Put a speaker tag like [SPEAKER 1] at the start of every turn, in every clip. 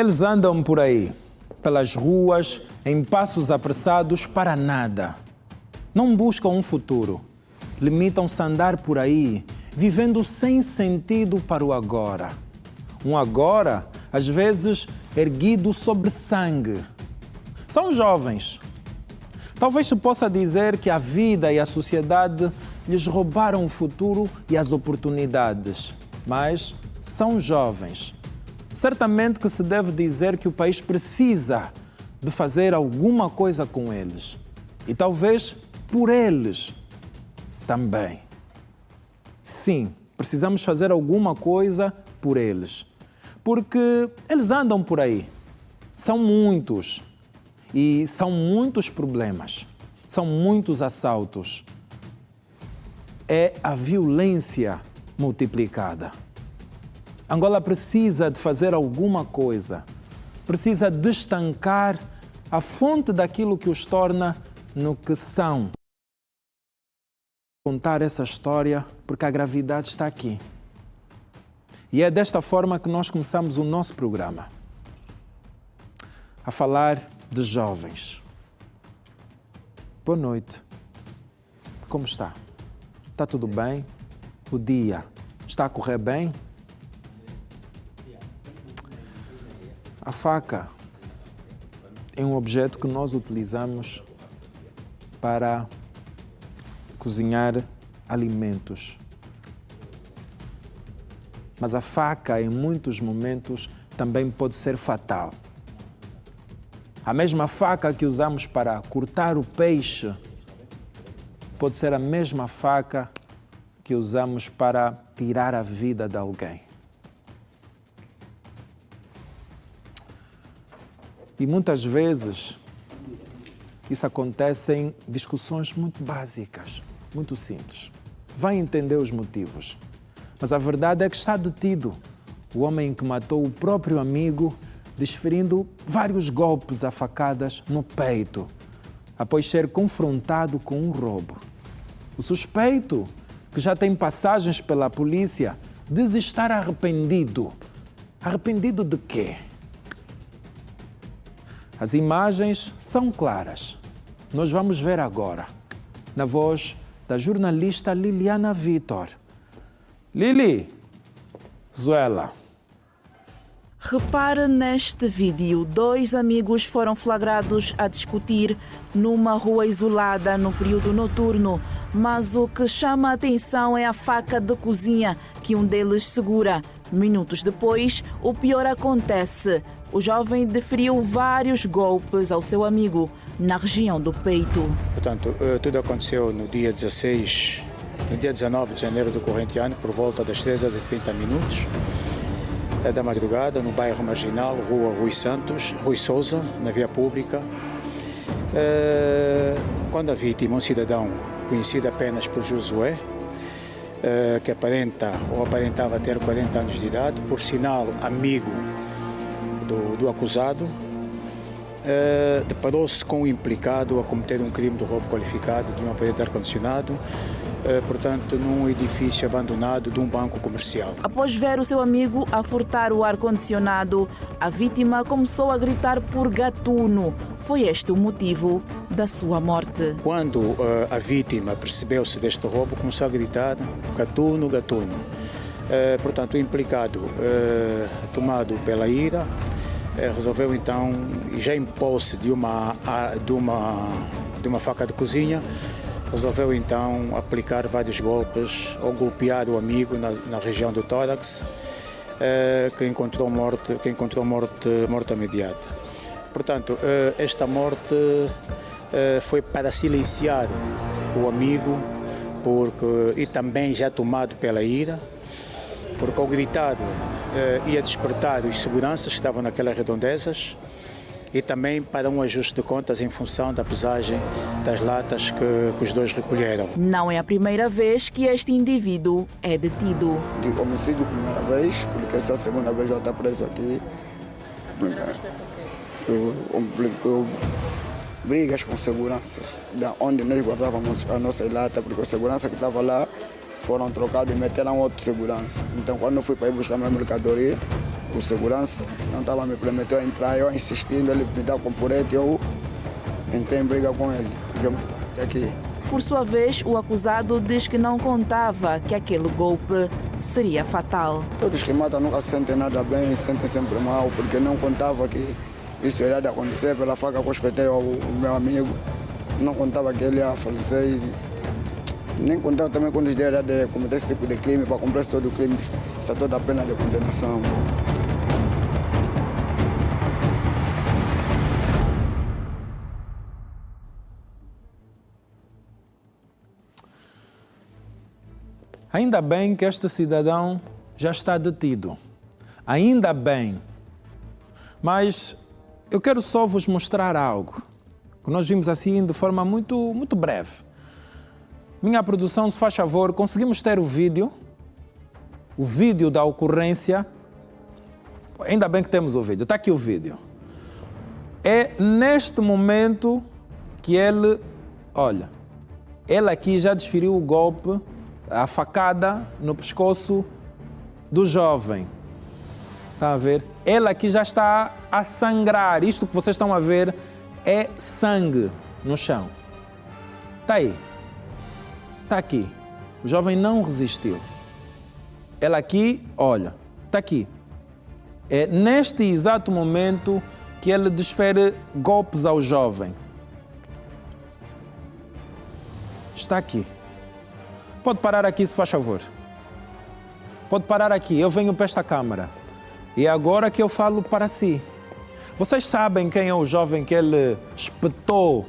[SPEAKER 1] Eles andam por aí, pelas ruas, em passos apressados para nada. Não buscam um futuro. Limitam-se a andar por aí, vivendo sem sentido para o agora. Um agora, às vezes, erguido sobre sangue. São jovens. Talvez se possa dizer que a vida e a sociedade lhes roubaram o futuro e as oportunidades. Mas são jovens. Certamente que se deve dizer que o país precisa de fazer alguma coisa com eles. E talvez por eles também. Sim, precisamos fazer alguma coisa por eles. Porque eles andam por aí. São muitos. E são muitos problemas. São muitos assaltos. É a violência multiplicada. Angola precisa de fazer alguma coisa. Precisa de estancar a fonte daquilo que os torna no que são. Contar essa história porque a gravidade está aqui. E é desta forma que nós começamos o nosso programa. A falar de jovens. Boa noite. Como está? Está tudo bem? O dia está a correr bem? A faca é um objeto que nós utilizamos para cozinhar alimentos. Mas a faca, em muitos momentos, também pode ser fatal. A mesma faca que usamos para cortar o peixe pode ser a mesma faca que usamos para tirar a vida de alguém. E muitas vezes isso acontece em discussões muito básicas, muito simples. Vai entender os motivos. Mas a verdade é que está detido o homem que matou o próprio amigo, desferindo vários golpes a facadas no peito, após ser confrontado com um roubo. O suspeito, que já tem passagens pela polícia, diz estar arrependido. Arrependido de quê? As imagens são claras. Nós vamos ver agora, na voz da jornalista Liliana Vitor. Lili, Zuela.
[SPEAKER 2] Repare neste vídeo, 2 amigos foram flagrados a discutir numa rua isolada no período noturno, mas o que chama a atenção é a faca de cozinha que um deles segura. Minutos depois, o pior acontece. O jovem deferiu vários golpes ao seu amigo na região do peito.
[SPEAKER 3] Portanto, tudo aconteceu no dia 16, no dia 19 de janeiro do corrente ano, por volta das 13h30 da madrugada, no bairro Marginal, Rua Rui Santos, Rui Sousa, na via pública. Quando a vítima, um cidadão conhecido apenas por Josué, que aparentava ter 40 anos de idade, por sinal amigo do acusado, deparou-se com o implicado a cometer um crime de roubo qualificado de um aparelho de ar-condicionado, portanto, num edifício abandonado de um banco comercial.
[SPEAKER 2] Após ver o seu amigo a furtar o ar-condicionado, a vítima começou a gritar por gatuno. Foi este o motivo da sua morte.
[SPEAKER 3] Quando a vítima percebeu-se deste roubo, começou a gritar gatuno, gatuno. Portanto, o implicado, tomado pela ira, resolveu então, já em posse de uma faca de cozinha, resolveu então aplicar vários golpes ou golpear o amigo na região do tórax, que encontrou morte imediata. Portanto, esta morte foi para silenciar o amigo e também já tomado pela ira, porque ao gritar ia despertar os seguranças que estavam naquelas redondezas e também para um ajuste de contas em função da pesagem das latas que os dois recolheram.
[SPEAKER 2] Não é a primeira vez que este indivíduo é detido.
[SPEAKER 4] De homicídio primeira vez, porque essa segunda vez já está preso aqui. Eu brigas com segurança, da onde nós guardávamos a nossa lata, porque a segurança que estava lá foram trocados e meteram outro segurança. Então, quando eu fui para ir buscar minha mercadoria, o segurança não estava me permitindo entrar, eu insistindo, ele me dá com porete, eu entrei em briga com ele. Aqui.
[SPEAKER 2] Por sua vez, o acusado diz que não contava que aquele golpe seria fatal.
[SPEAKER 4] Todos que matam nunca sentem nada bem, sentem sempre mal, porque não contava que isso iria acontecer pela faca que eu espetei ao meu amigo. Não contava que ele ia falecer. Nem contava também quando os dias de cometer esse tipo de crime, para cumprir todo o crime, está toda a pena de condenação.
[SPEAKER 1] Ainda bem que este cidadão já está detido. Ainda bem. Mas eu quero só vos mostrar algo que nós vimos assim de forma muito breve. Minha produção, se faz favor, conseguimos ter o vídeo da ocorrência. Ainda bem que temos o vídeo. Está aqui o vídeo. É neste momento que ele, olha, ele aqui já desferiu o golpe, a facada no pescoço do jovem. Está a ver? Ele aqui já está a sangrar. Isto que vocês estão a ver é sangue no chão. Está aí. Está aqui. O jovem não resistiu. Ele aqui, olha, está aqui. É neste exato momento que ele desfere golpes ao jovem. Está aqui. Pode parar aqui, se faz favor. Pode parar aqui. Eu venho para esta câmara. E é agora que eu falo para si. Vocês sabem quem é o jovem que ele espetou,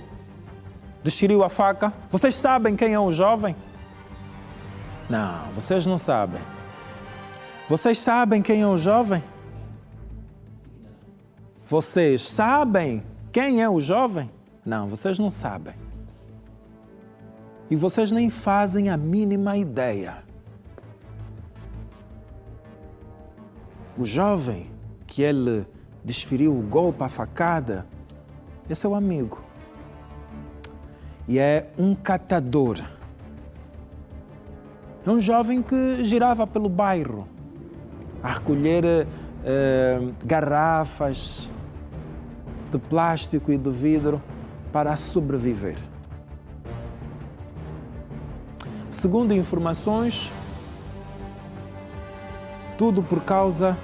[SPEAKER 1] desferiu a faca? Vocês sabem quem é o jovem? Não, vocês não sabem. Vocês sabem quem é o jovem? Vocês sabem quem é o jovem? Não, vocês não sabem. E vocês nem fazem a mínima ideia. O jovem que ele desferiu o golpe, a facada, é seu amigo. E é um catador. É um jovem que girava pelo bairro a recolher garrafas de plástico e de vidro para sobreviver. Segundo informações, tudo por causa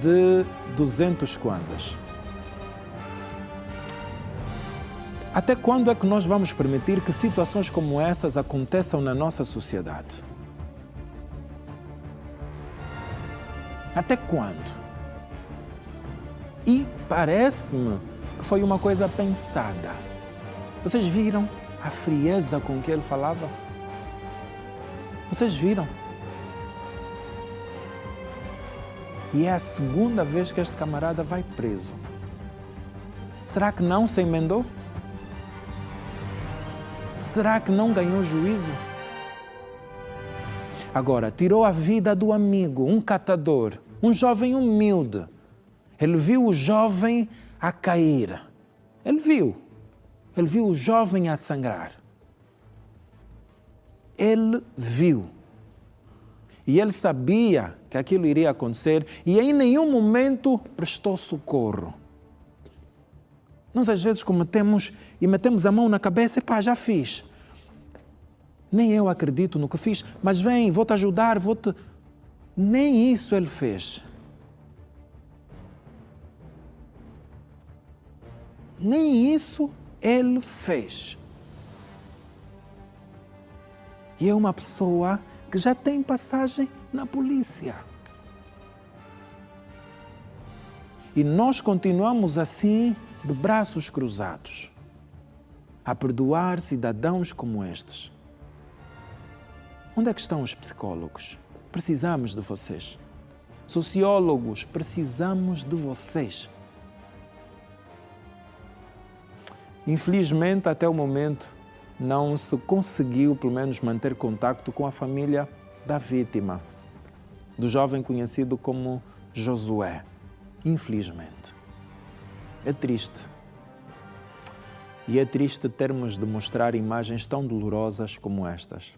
[SPEAKER 1] de 200 kwanzas. Até quando é que nós vamos permitir que situações como essas aconteçam na nossa sociedade? Até quando? E parece-me que foi uma coisa pensada. Vocês viram a frieza com que ele falava? Vocês viram? E é a segunda vez que este camarada vai preso. Será que não se emendou? Será que não ganhou juízo? Agora, tirou a vida do amigo, um catador, um jovem humilde. Ele viu o jovem a cair. Ele viu o jovem a sangrar. Ele viu. E ele sabia que aquilo iria acontecer e em nenhum momento prestou socorro. Nós às vezes cometemos e metemos a mão na cabeça e pá, já fiz. Nem eu acredito no que fiz, mas vem, vou-te ajudar, vou-te... Nem isso ele fez. Nem isso ele fez. E é uma pessoa que já tem passagem na polícia. E nós continuamos assim, de braços cruzados, a perdoar cidadãos como estes. Onde é que estão os psicólogos? Precisamos de vocês. Sociólogos, precisamos de vocês. Infelizmente, até o momento, não se conseguiu, pelo menos, manter contacto com a família da vítima, do jovem conhecido como Josué. Infelizmente. É triste. E é triste termos de mostrar imagens tão dolorosas como estas.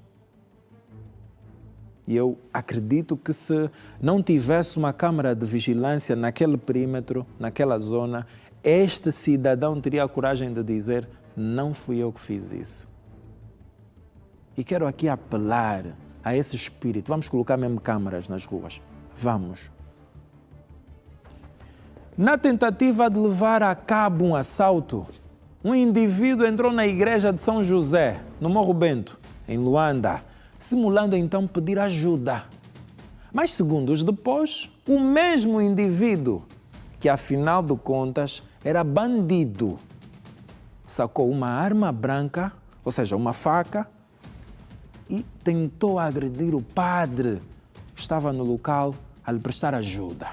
[SPEAKER 1] E eu acredito que se não tivesse uma câmara de vigilância naquele perímetro, naquela zona, este cidadão teria a coragem de dizer: não fui eu que fiz isso. E quero aqui apelar a esse espírito. Vamos colocar mesmo câmaras nas ruas. Vamos. Na tentativa de levar a cabo um assalto, um indivíduo entrou na igreja de São José, no Morro Bento, em Luanda, simulando então pedir ajuda. Mas segundos depois, o mesmo indivíduo, que afinal de contas era bandido, sacou uma arma branca, ou seja, uma faca, e tentou agredir o padre que estava no local a lhe prestar ajuda.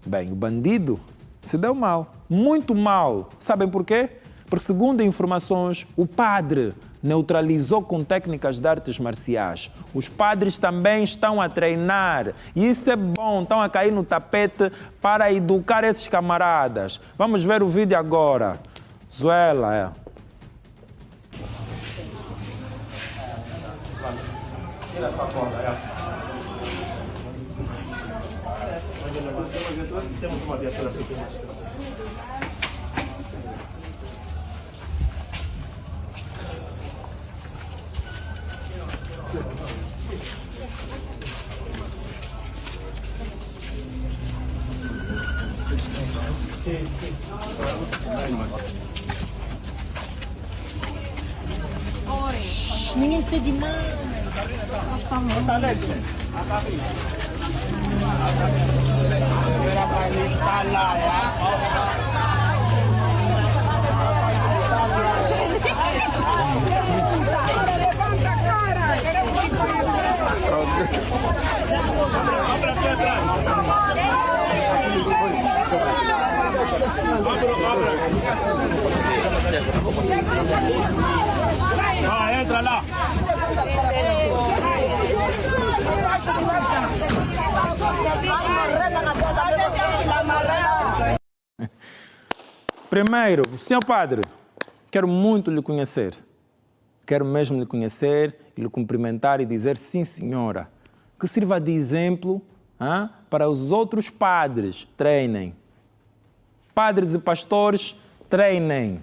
[SPEAKER 1] Bem, o bandido se deu mal, muito mal. Sabem por quê? Porque, segundo informações, o padre neutralizou com técnicas de artes marciais. Os padres também estão a treinar e isso é bom, estão a cair no tapete para educar esses camaradas. Vamos ver o vídeo agora. Zuela,
[SPEAKER 5] Temos uma viatura aqui. Sim, sim. Ninguém sei de nada. Nós estamos muito alegres. Era para ele estar lá, levanta a cara, queremos te conhecer. Entra lá.
[SPEAKER 1] Primeiro, senhor padre, quero muito lhe conhecer. Quero mesmo lhe conhecer, lhe cumprimentar e dizer sim, senhora. Que sirva de exemplo para os outros padres. Treinem. Padres e pastores, treinem.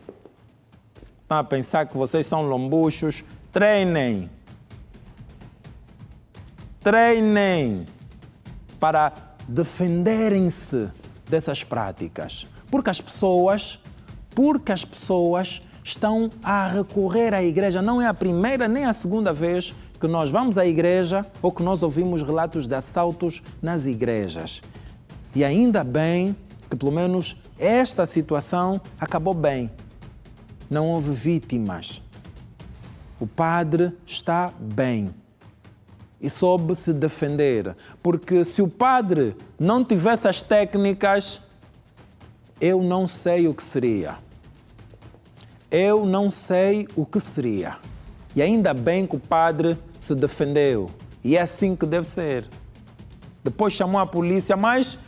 [SPEAKER 1] Estão a pensar que vocês são lombuchos? Treinem. Treinem para defenderem-se dessas práticas. Porque as pessoas estão a recorrer à igreja. Não é a primeira nem a segunda vez que nós vamos à igreja ou que nós ouvimos relatos de assaltos nas igrejas. E ainda bem que pelo menos esta situação acabou bem. Não houve vítimas. O padre está bem e soube se defender. Porque se o padre não tivesse as técnicas, eu não sei o que seria. Eu não sei o que seria. E ainda bem que o padre se defendeu. E é assim que deve ser. Depois chamou a polícia, mas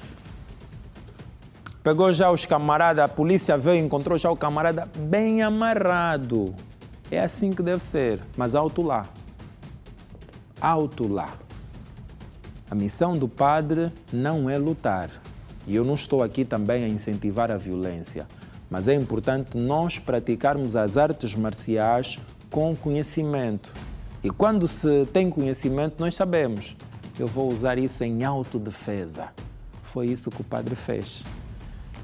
[SPEAKER 1] pegou já os camaradas, a polícia veio e encontrou já o camarada bem amarrado. É assim que deve ser, mas alto lá. Alto lá. A missão do padre não é lutar. E eu não estou aqui também a incentivar a violência, mas é importante nós praticarmos as artes marciais com conhecimento. E quando se tem conhecimento, nós sabemos. Eu vou usar isso em autodefesa. Foi isso que o padre fez.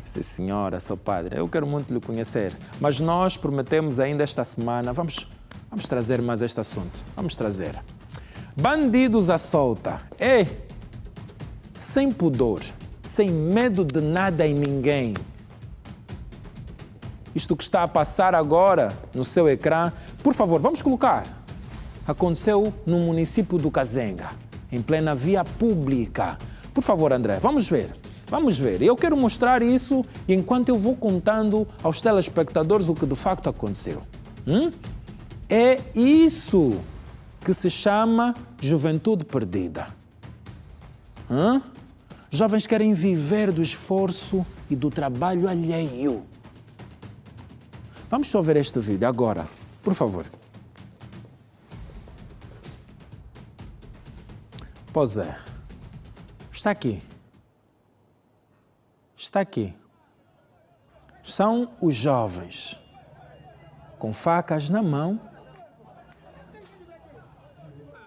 [SPEAKER 1] Sim, senhora, seu padre, eu quero muito lhe conhecer. Mas nós prometemos ainda esta semana, vamos trazer mais este assunto. Vamos trazer. Bandidos à solta. Sem pudor, sem medo de nada e ninguém. Isto que está a passar agora no seu ecrã, por favor, vamos colocar. Aconteceu no município do Kazenga, em plena via pública. Por favor, André, vamos ver. Vamos ver. Eu quero mostrar isso enquanto eu vou contando aos telespectadores o que de facto aconteceu. É isso que se chama juventude perdida. Jovens querem viver do esforço e do trabalho alheio. Vamos só ver este vídeo agora, por favor. Pois é. Está aqui. Está aqui. São os jovens, com facas na mão,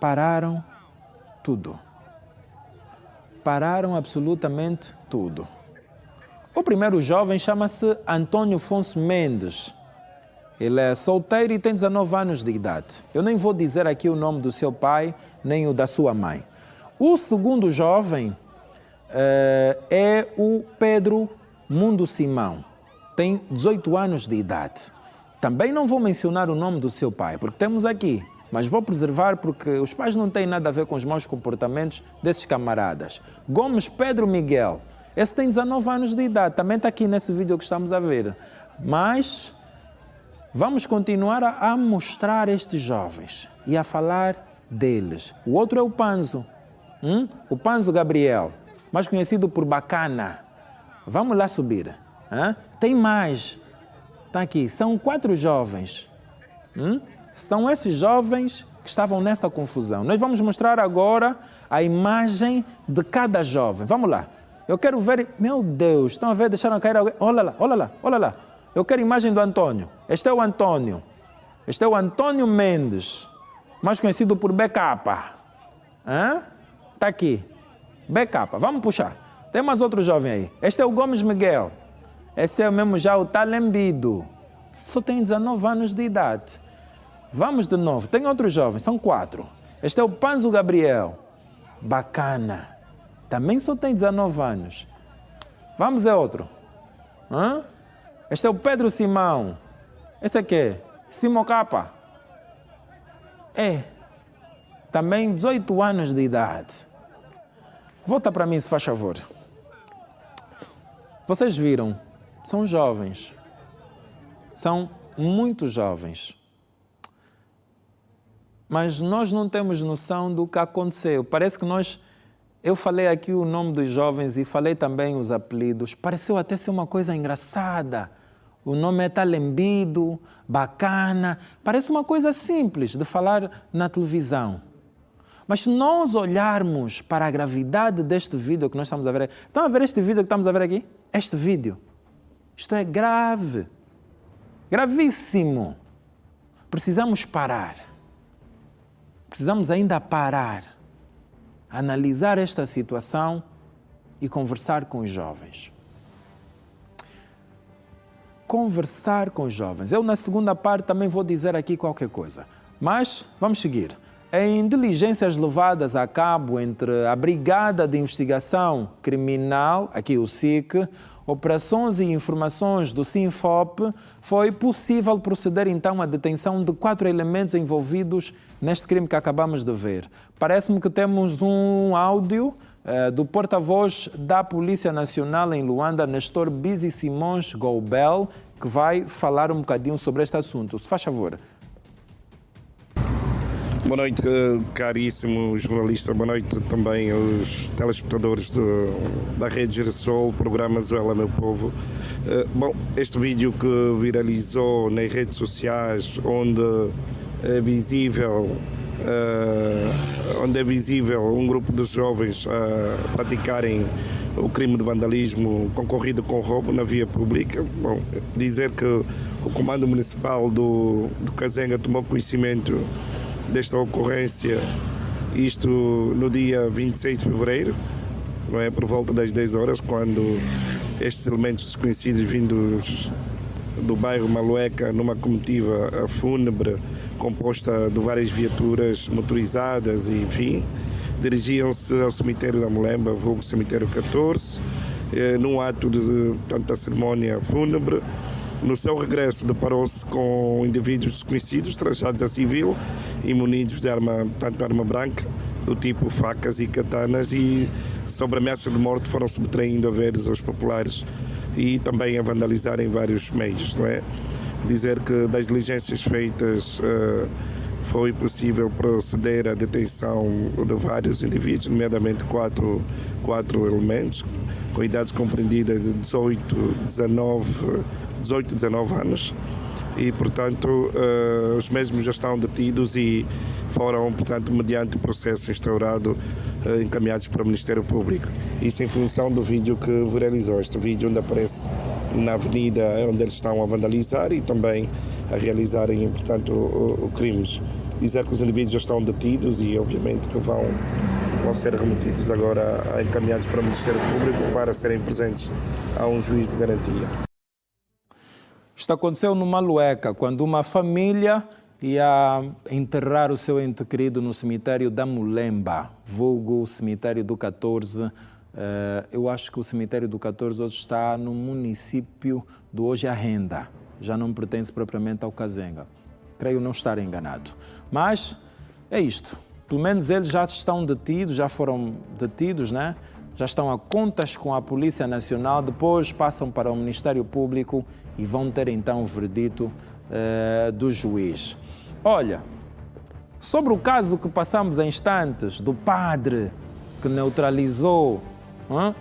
[SPEAKER 1] pararam tudo. Pararam absolutamente tudo. O primeiro jovem chama-se Antônio Fonso Mendes. Ele é solteiro e tem 19 anos de idade. Eu nem vou dizer aqui o nome do seu pai, nem o da sua mãe. O segundo jovem é o Pedro Mundo Simão. Tem 18 anos de idade. Também não vou mencionar o nome do seu pai, porque temos aqui, mas vou preservar porque os pais não têm nada a ver com os maus comportamentos desses camaradas. Gomes Pedro Miguel. Esse tem 19 anos de idade, também está aqui nesse vídeo que estamos a ver. Mas vamos continuar a mostrar estes jovens e a falar deles. O outro é o Panzo, o Panzo Gabriel, mais conhecido por Bacana. Vamos lá subir. Tem mais. Está aqui, são 4 jovens. São esses jovens que estavam nessa confusão. Nós vamos mostrar agora a imagem de cada jovem. Vamos lá. Eu quero ver... Meu Deus, estão a ver? Deixaram cair alguém? Olha lá, olha lá, olha lá. Eu quero a imagem do Antônio. Este é o Antônio. Este é o Antônio Mendes, mais conhecido por BK. Está aqui. BK. Vamos puxar. Tem mais outro jovem aí. Este é o Gomes Miguel. Esse é mesmo já o Talembido. Só tem 19 anos de idade. Vamos de novo. Tem outro jovem, são 4. Este é o Panzo Gabriel. Bacana. Também só tem 19 anos. Vamos a outro. Este é o Pedro Simão. Esse aqui é Simão Capa. Também 18 anos de idade. Volta para mim, se faz favor. Vocês viram? São jovens. São muito jovens. Mas nós não temos noção do que aconteceu. Parece que eu falei aqui o nome dos jovens e falei também os apelidos. Pareceu até ser uma coisa engraçada. O nome é Talembido, Bacana. Parece uma coisa simples de falar na televisão. Mas se nós olharmos para a gravidade deste vídeo que nós estamos a ver... Estão a ver este vídeo que estamos a ver aqui? Este vídeo. Isto é grave. Gravíssimo. Precisamos parar. Precisamos ainda parar, analisar esta situação e conversar com os jovens. Conversar com os jovens. Eu, na segunda parte, também vou dizer aqui qualquer coisa. Mas vamos seguir. Em diligências levadas a cabo entre a Brigada de Investigação Criminal, aqui o SIC, operações e informações do SINFOP, foi possível proceder então à detenção de 4 elementos envolvidos neste crime que acabamos de ver. Parece-me que temos um áudio do porta-voz da Polícia Nacional em Luanda, Nestor Bizi Simões Goubel, que vai falar um bocadinho sobre este assunto. Se faz favor.
[SPEAKER 6] Boa noite, caríssimo jornalista. Boa noite também aos telespectadores da Rede Girassol, programa Zuela Meu Povo. Bom, este vídeo que viralizou nas redes sociais, onde é visível um grupo de jovens a praticarem o crime de vandalismo concorrido com roubo na via pública. Bom, dizer que o Comando Municipal do Kazenga tomou conhecimento desta ocorrência, isto no dia 26 de fevereiro, não é, por volta das 10 horas, quando estes elementos desconhecidos vindos do bairro Malueca, numa comitiva fúnebre composta de várias viaturas motorizadas e, enfim, dirigiam-se ao cemitério da Molemba, vulgo cemitério 14, num ato de tanta cerimónia fúnebre. No seu regresso, deparou-se com indivíduos desconhecidos, trajados a civil e munidos de tanto arma branca, do tipo facas e katanas, e, sob ameaça de morte, foram subtraindo haveres aos populares e também a vandalizarem vários meios, não é? Dizer que das diligências feitas foi possível proceder à detenção de vários indivíduos, nomeadamente quatro elementos, com idades compreendidas de 18 e 19 anos, e, portanto, os mesmos já estão detidos e foram, portanto, mediante processo instaurado, encaminhados para o Ministério Público. Isso em função do vídeo que viralizou. Este vídeo onde aparece na avenida onde eles estão a vandalizar e também a realizarem, portanto, crimes. Dizer que os indivíduos já estão detidos e, obviamente, que vão ser remetidos agora, encaminhados para o Ministério Público para serem presentes a um juiz de garantia.
[SPEAKER 1] Isto aconteceu no Malueca, quando uma família ia enterrar o seu ente querido no cemitério da Mulemba, vulgo cemitério do 14. Eu acho que o cemitério do 14 hoje está no município do Hoje a Renda, já não pertence propriamente ao Kazenga. Creio não estar enganado. Mas é isto. Pelo menos eles já estão detidos, já foram detidos, né? Já estão a contas com a Polícia Nacional, depois passam para o Ministério Público e vão ter então o veredito do juiz. Olha, sobre o caso que passamos em instantes, do padre que neutralizou,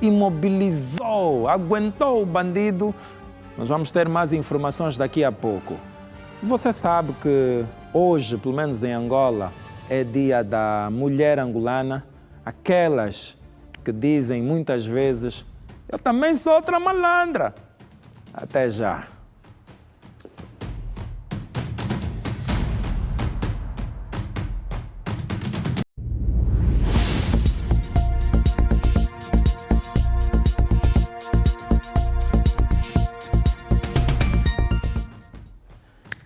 [SPEAKER 1] imobilizou, aguentou o bandido, nós vamos ter mais informações daqui a pouco. Você sabe que hoje, pelo menos em Angola, é dia da mulher angolana, aquelas que dizem muitas vezes: eu também sou outra malandra. Até já.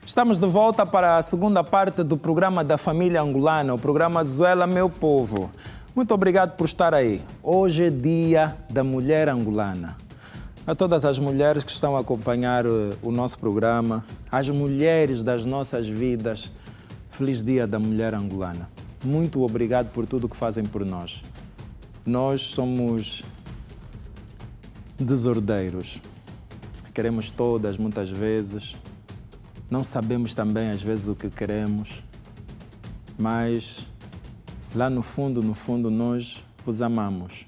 [SPEAKER 1] Estamos de volta para a segunda parte do programa da família angolana, o programa Zuela Meu Povo. Muito obrigado por estar aí. Hoje é dia da mulher angolana. A todas as mulheres que estão a acompanhar o nosso programa, as mulheres das nossas vidas, feliz dia da mulher angolana. Muito obrigado por tudo que fazem por nós. Nós somos desordeiros. Queremos todas, muitas vezes. Não sabemos também, às vezes, o que queremos, mas lá no fundo, nós vos amamos,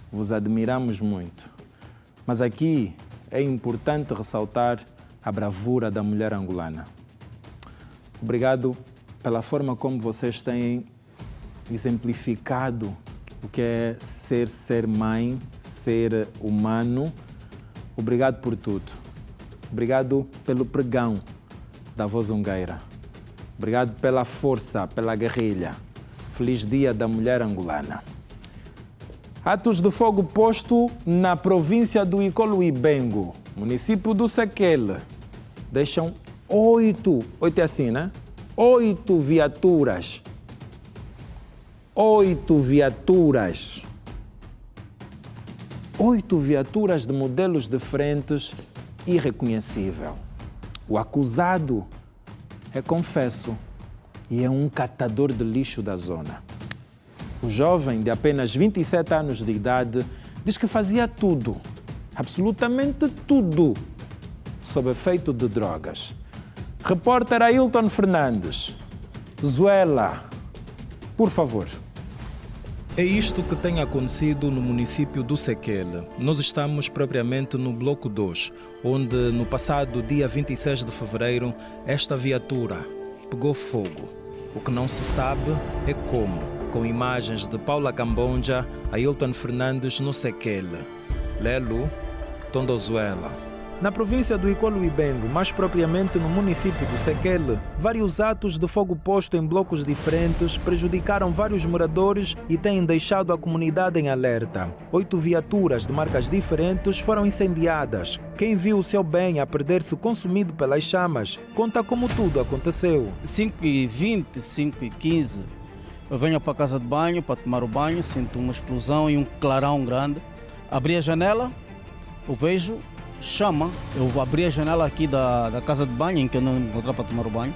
[SPEAKER 1] vos admiramos muito. Mas aqui é importante ressaltar a bravura da mulher angolana. Obrigado pela forma como vocês têm exemplificado o que é ser mãe, ser humano. Obrigado por tudo. Obrigado pelo pregão da Vozungueira. Obrigado pela força, pela guerrilha. Feliz dia da mulher angolana. Atos de fogo posto na província do Icoluibengo, município do Sequele. Deixam 8 é assim, né? 8 viaturas. 8 viaturas. 8 viaturas de modelos diferentes, irreconhecível. O acusado é confesso e é um catador de lixo da zona. O jovem, de apenas 27 anos de idade, diz que fazia tudo, absolutamente tudo, sob efeito de drogas. Repórter Ailton Fernandes, Zuela, por favor. É isto que tem acontecido no município do Sequele. Nós estamos propriamente no Bloco 2, onde no passado dia 26 de fevereiro esta viatura pegou fogo. O que não se sabe é como, com imagens de Paula Cambonja, Ailton Fernandes no Sequele. Lelo, Tondozuela. Na província do Icoluibengo, mais propriamente no município do Sequele, vários atos de fogo posto em blocos diferentes prejudicaram vários moradores e têm deixado a comunidade em alerta. 8 viaturas de marcas diferentes foram incendiadas. Quem viu o seu bem a perder-se consumido pelas chamas, conta como tudo aconteceu.
[SPEAKER 7] 5h20, 5h15, eu venho para a casa de banho, para tomar o banho, sinto uma explosão e um clarão grande. Abri a janela, eu vejo chama, eu vou abrir a janela aqui da casa de banho, em que eu não encontrava para tomar o banho,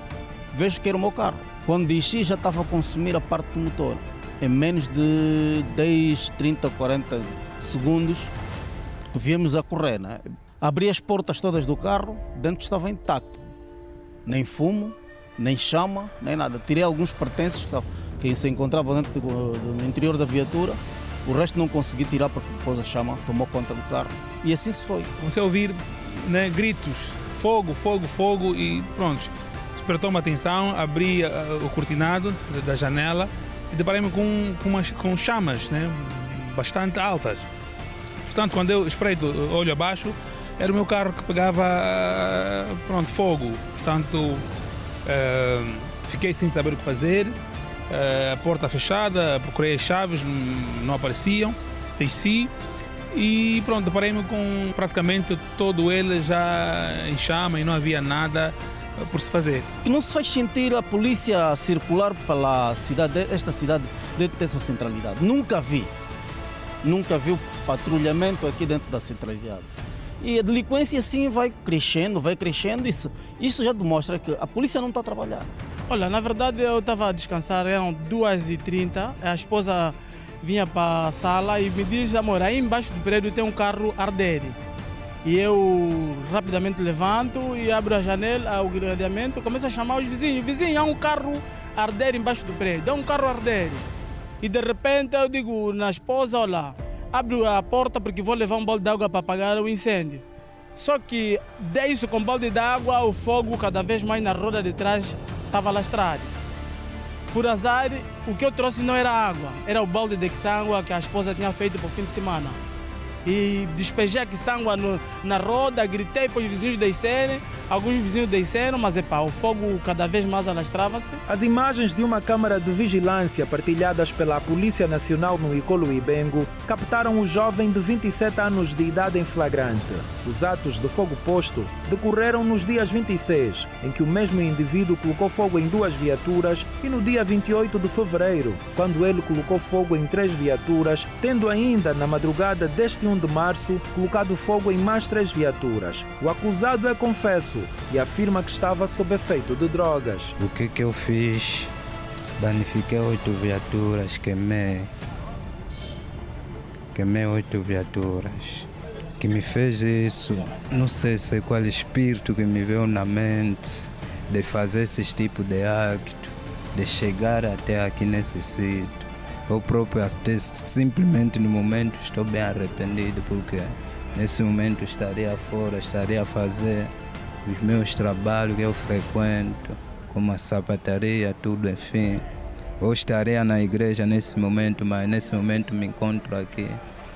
[SPEAKER 7] vejo que era o meu carro. Quando desci já estava a consumir a parte do motor. Em menos de 10, 30, 40 segundos que viemos a correr, né? Abri as portas todas do carro, dentro estava intacto. Nem fumo, nem chama, nem nada. Tirei alguns pertences que se encontravam dentro do interior da viatura. O resto não consegui tirar porque depois a chama tomou conta do carro. E assim se foi.
[SPEAKER 8] Comecei a ouvir, né, gritos, fogo, fogo, fogo e pronto. despertou-me a atenção, abri o cortinado da janela e deparei-me com chamas, né, bastante altas. Portanto, quando eu espreito, olho abaixo, era o meu carro que pegava fogo. Portanto, fiquei sem saber o que fazer, a porta fechada, procurei as chaves, não apareciam, desci e pronto, deparei-me com praticamente todo ele já em chama e não havia nada por se fazer.
[SPEAKER 7] Não se faz sentir a polícia circular pela cidade, esta cidade, dentro dessa centralidade. Nunca vi o patrulhamento aqui dentro da centralidade. E a delinquência assim vai crescendo. Isso já demonstra que a polícia não está a trabalhar.
[SPEAKER 9] Olha, na verdade eu estava a descansar, eram 2h30, a esposa vinha para a sala e me diz: amor, aí embaixo do prédio tem um carro arder. E eu rapidamente levanto e abro a janela, o gradeamento, começo a chamar os vizinhos. Vizinho, há um carro arder embaixo do prédio, há um carro arder. E de repente eu digo na esposa: olha, abre a porta porque vou levar um balde de água para apagar o incêndio. Só que dei isso com balde de água, o fogo cada vez mais na roda de trás estava lastrado. Por azar, o que eu trouxe não era água, era o balde de quiçangua que a esposa tinha feito para o fim de semana. E despejei a quiçangua na roda, gritei para os vizinhos descerem, alguns vizinhos desceram, mas o fogo cada vez mais alastrava-se.
[SPEAKER 1] As imagens de uma câmara de vigilância partilhadas pela Polícia Nacional no Icolo Ibengo captaram o jovem de 27 anos de idade em flagrante. Os atos de fogo posto decorreram nos dias 26, em que o mesmo indivíduo colocou fogo em 2 viaturas, e no dia 28 de fevereiro, quando ele colocou fogo em 3 viaturas, tendo ainda na madrugada deste 1 de março colocado fogo em mais 3 viaturas. O acusado é confesso e afirma que estava sob efeito de drogas.
[SPEAKER 10] O que eu fiz? Danifiquei 8 viaturas, queimei 8 viaturas. Que me fez isso, não sei se é qual espírito que me veio na mente de fazer esse tipo de acto, de chegar até aqui nesse sítio. Eu próprio até simplesmente no momento estou bem arrependido, porque nesse momento estaria fora, estaria a fazer os meus trabalhos que eu frequento, como a sapataria, tudo, enfim. Eu estaria na igreja nesse momento, mas nesse momento me encontro aqui.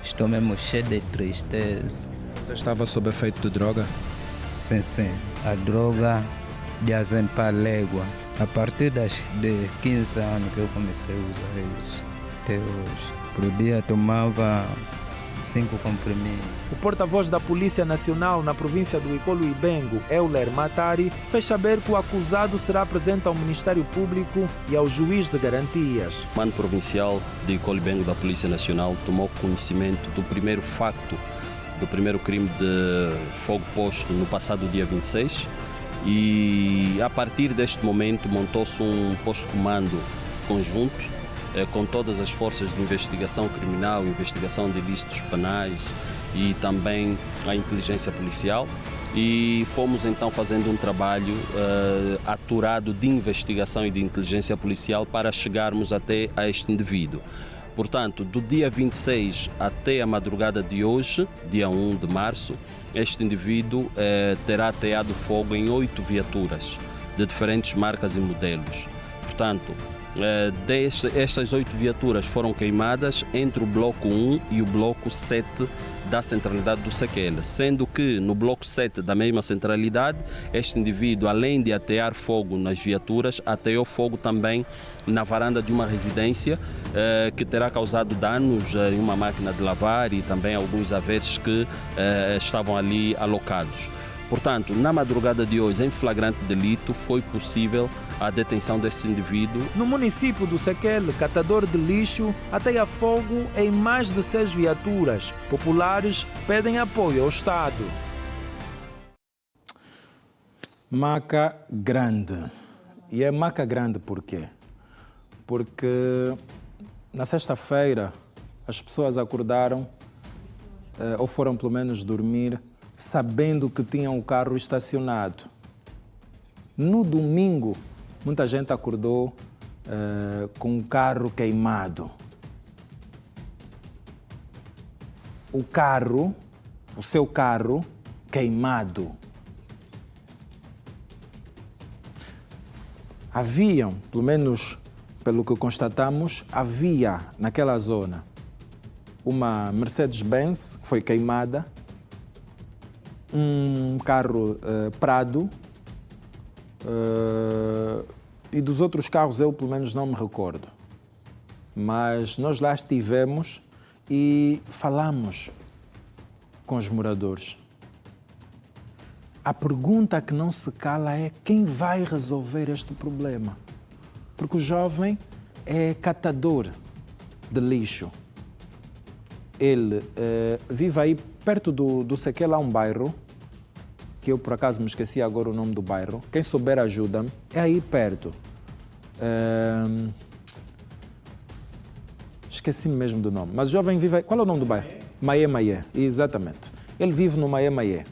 [SPEAKER 10] Estou mesmo cheio de tristeza.
[SPEAKER 1] Você estava sob efeito de droga?
[SPEAKER 10] Sim. A droga de azempalégua. A partir de 15 anos que eu comecei a usar isso. Até hoje. Por dia tomava 5 comprimidos.
[SPEAKER 1] O porta-voz da Polícia Nacional na província do Icolo Ibengo, Euler Matari, fez saber que o acusado será apresentado ao Ministério Público e ao juiz de garantias.
[SPEAKER 11] O comando provincial de Icolo Ibengo da Polícia Nacional tomou conhecimento do primeiro facto, do primeiro crime de fogo posto no passado dia 26, e a partir deste momento montou-se um posto-comando conjunto com todas as forças de investigação criminal, investigação de ilícitos penais e também a inteligência policial, e fomos então fazendo um trabalho aturado de investigação e de inteligência policial para chegarmos até a este indivíduo. Portanto, do dia 26 até a madrugada de hoje, dia 1 de março, este indivíduo terá ateado fogo em 8 viaturas de diferentes marcas e modelos. Portanto, estas 8 viaturas foram queimadas entre o bloco 1 e o bloco 7 da centralidade do Sequela, sendo que no bloco 7 da mesma centralidade, este indivíduo, além de atear fogo nas viaturas, ateou fogo também na varanda de uma residência que terá causado danos em uma máquina de lavar e também alguns haveres que estavam ali alocados. Portanto, na madrugada de hoje, em flagrante delito, foi possível a detenção desse indivíduo.
[SPEAKER 1] No município do Sequela, catador de lixo ateia fogo em mais de 6 viaturas. Populares pedem apoio ao Estado. Maca grande. E é maca grande por quê? Porque na sexta-feira as pessoas acordaram, ou foram pelo menos dormir, sabendo que tinham o carro estacionado. No domingo, muita gente acordou com o carro queimado. O seu carro queimado. haviam, pelo menos pelo que constatamos, havia naquela zona uma Mercedes-Benz que foi queimada, um carro Prado, e dos outros carros eu pelo menos não me recordo. Mas nós lá estivemos e falamos com os moradores. A pergunta que não se cala é quem vai resolver este problema? Porque o jovem é catador de lixo. Ele vive aí perto do Sequel, há um bairro, que eu por acaso me esqueci agora o nome do bairro. Quem souber ajuda-me. É aí perto. Esqueci-me mesmo do nome. Mas o jovem vive aí. Qual é o nome do bairro? Maie, exatamente. Ele vive no Maie.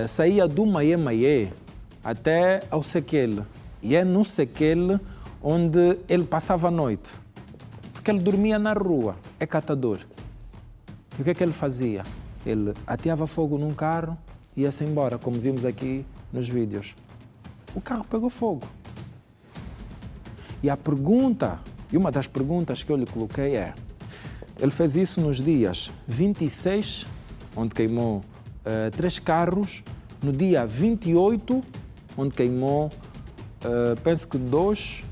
[SPEAKER 1] Saía do Maie até ao Sequel. E é no Sequel onde ele passava a noite. Porque ele dormia na rua. É catador. E o que é que ele fazia? Ele ateava fogo num carro e ia-se embora, como vimos aqui nos vídeos. O carro pegou fogo. E a pergunta, e uma das perguntas que eu lhe coloquei é, ele fez isso nos dias 26, onde queimou 3 carros, no dia 28, onde queimou, penso que dois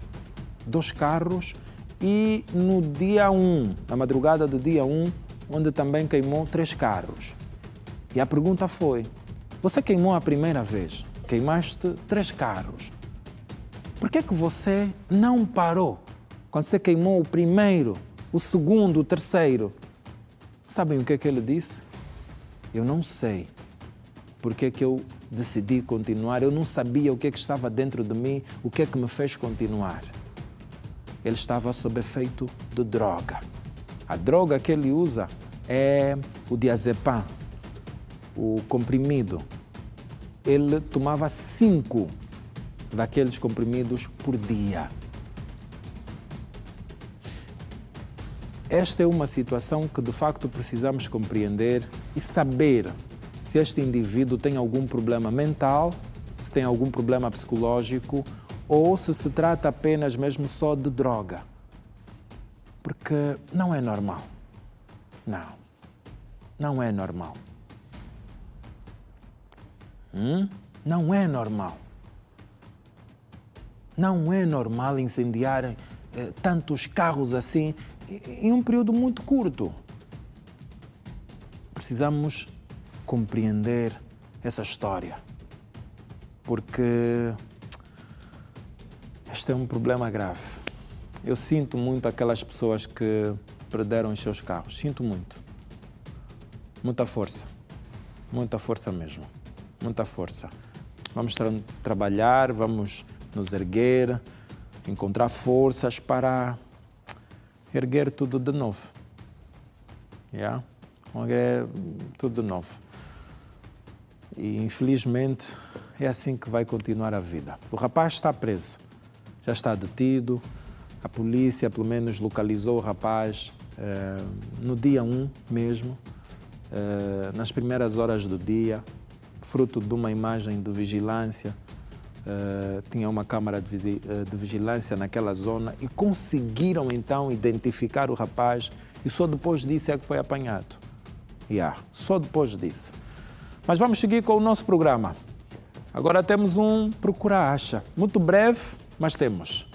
[SPEAKER 1] carros, e no dia 1, na madrugada do dia 1, onde também queimou 3 carros. E a pergunta foi, você queimou a primeira vez, queimaste 3 carros. Por que você não parou quando você queimou o primeiro, o segundo, o terceiro? Sabem o que é que ele disse? Eu não sei. Por que é que eu decidi continuar? Eu não sabia o que é que estava dentro de mim, o que é que me fez continuar. Ele estava sob efeito de droga. A droga que ele usa é o diazepam, o comprimido. Ele tomava 5 daqueles comprimidos por dia. Esta é uma situação que de facto precisamos compreender e saber se este indivíduo tem algum problema mental, se tem algum problema psicológico ou se trata apenas mesmo só de droga. Porque não é normal. Não é normal. Não é normal. Não é normal incendiarem tantos carros assim em um período muito curto. Precisamos compreender essa história, porque este é um problema grave. Eu sinto muito aquelas pessoas que perderam os seus carros. Sinto muito. Muita força mesmo. Muita força. Vamos trabalhar, vamos nos erguer, encontrar forças para erguer tudo de novo. Erguer tudo de novo. E infelizmente é assim que vai continuar a vida. O rapaz está preso, já está detido. A polícia pelo menos localizou o rapaz no dia 1 mesmo, nas primeiras horas do dia, fruto de uma imagem de vigilância. Tinha uma câmara de vigilância naquela zona e conseguiram então identificar o rapaz e só depois disso é que foi apanhado. Só depois disso. Mas vamos seguir com o nosso programa. Agora temos um Procura Acha. Muito breve, mas temos.